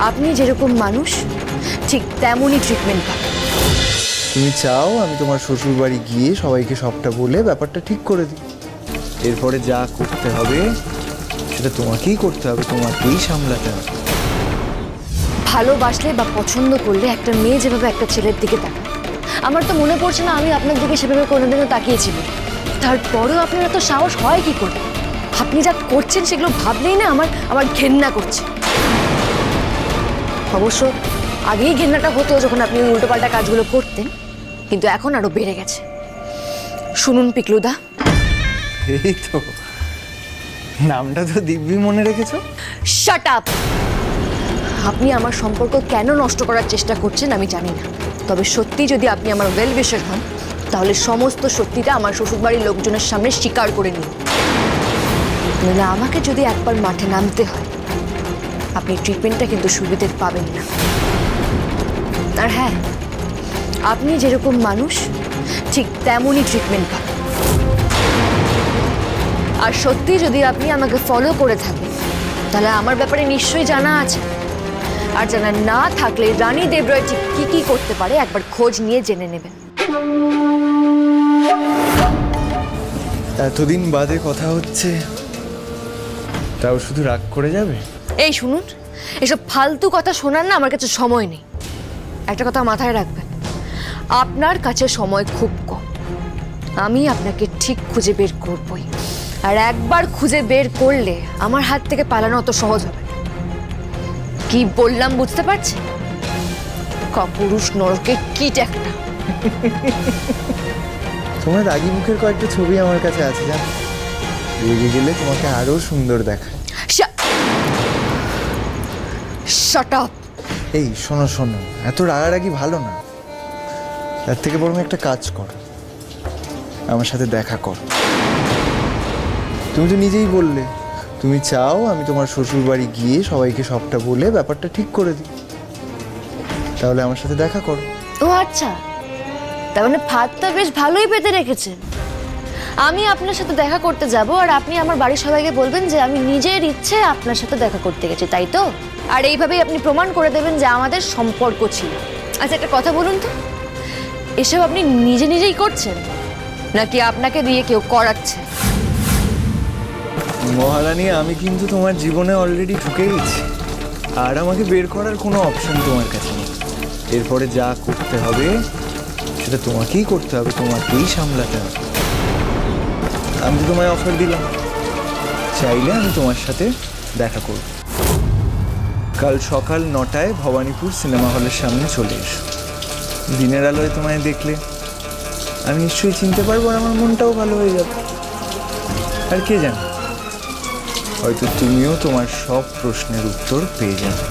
আপনি যেরকম মানুষ ঠিক তেমনই ট্রিটমেন্ট পাবেন। তুমি চাও আমি তোমার শ্বশুর বাড়ি গিয়ে সবাইকে সবটা বলে ব্যাপারটা ঠিক করে দিই, এরপরে যা করতে হবে সেটা তোমাকেই করতে হবে, তোমাকেই সামলাতে হবে। ভালোবাসলে বা পছন্দ করলে একটা মেয়ে যেভাবে একটা ছেলের দিকে তাকায়, আমার তো মনে পড়ছে না আমি আপনার দিকে সেভাবে কোনোদিনও তাকিয়েছি। তারপরেও আপনার এত সাহস হয় কি করে? আপনি যা করছেন সেগুলো ভাবলেই না আমার ঘেন্না করছে। অবশ্য আগেই ঘেন্নাটা হতো যখন আপনি ওই উল্টোপাল্টা কাজগুলো করতেন, কিন্তু এখন আরো বেড়ে গেছে। শুনুন পিকলুদা, এই তো নামটা তো দিব্যি মনে রেখেছো। Shut up! আপনি আমার সম্পর্ক কেন নষ্ট করার চেষ্টা করছেন আমি জানি না, তবে সত্যি যদি আপনি আমার ওয়েল উইশার হন তাহলে সমস্ত সত্যিটা আমার শ্বশুরবাড়ির লোকজনের সামনে স্বীকার করে নিন। নইলে আমাকে যদি একবার মাঠে নামতে হয় আপনি ট্রিটমেন্টটা কিন্তু সুবিধে পাবেন না। আর হ্যাঁ, আপনি যেরকম মানুষ ঠিক তেমনই ট্রিটমেন্ট পাবেন। আর সত্যি যদি আপনি আমাকে ফলো করে থাকেন তাহলে আমার ব্যাপারে নিশ্চয়ই জানা আছে, আর জানা না থাকলে রানী দেবরায় ঠিক কি কি করতে পারে একবার খোঁজ নিয়ে জেনে নেবেন। এতদিন বাদে কথা হচ্ছে, তাও শুধু রাগ করে যাবে? এই শুনুন, এসব ফালতু কথা শোনার না আমার কাছে সময় নেই। একটা কথা মাথায় রাখবেন, আপনার কাছে সময় খুব কম। আমি আপনাকে ঠিক খুঁজে বের করবই, আর একবার খুঁজে বের করলে আমার হাত থেকে পালানো অত সহজ হবে না। কি বললাম বুঝতে পারছেন? কাপুরুষ নরকে কীট একটা। তোমার রাগী মুখের কয়েকটা ছবি আমার কাছে আছে, জানো? রেগে গেলে তোমাকে আরো সুন্দর দেখায়। Shut up! এই শোনো শোনো, এত রাগারাগি ভালো না। তার থেকে বরং একটা কাজ করো, আমার সাথে দেখা করো। তুমি তো নিজেই বললে তুমি চাও আমি তোমার শ্বশুর বাড়ি গিয়ে সবাইকে সবটা বলে ব্যাপারটা ঠিক করে দিই, তাহলে আমার সাথে দেখা করো। ও আচ্ছা, তার মানে ফাঁদটা বেশ ভালোই পেতে রেখেছেন। আমি আপনার সাথে দেখা করতে যাব আর আপনি আমার বাড়ির সবাইকে বলবেন যে আমি নিজের ইচ্ছে আপনার সাথে দেখা করতে গেছি, তাই তো? আর এইভাবেই আপনি প্রমাণ করে দেবেন যে আমাদের সম্পর্ক ছিল। আচ্ছা একটা কথা বলুন তো, এসব আপনি নিজে নিজেই করছেন নাকি আপনাকে দিয়ে কেউ করাচ্ছে? মহারানী, আমি কিন্তু তোমার জীবনে অলরেডি ঢুকে গেছি, আর আমাকে বের করার কোনো অপশন তোমার কাছে নেই। এরপরে যা করতে হবে সেটা তোমাকেই করতে হবে, তোমাকেই সামলাতে হবে। আমি তো তোমায় অফার দিলাম, চাইলে আমি তোমার সাথে দেখা করব। কাল সকাল 9টায় ভবানীপুর সিনেমা হলের সামনে চলে এসো। দিনের আলোয় তোমায় দেখলে আমি নিশ্চয়ই চিনতে পারবো, আর আমার মনটাও ভালো হয়ে যাবে। আর কে জানে, হয়তো তুমিও তোমার সব প্রশ্নের উত্তর পেয়ে যাবে।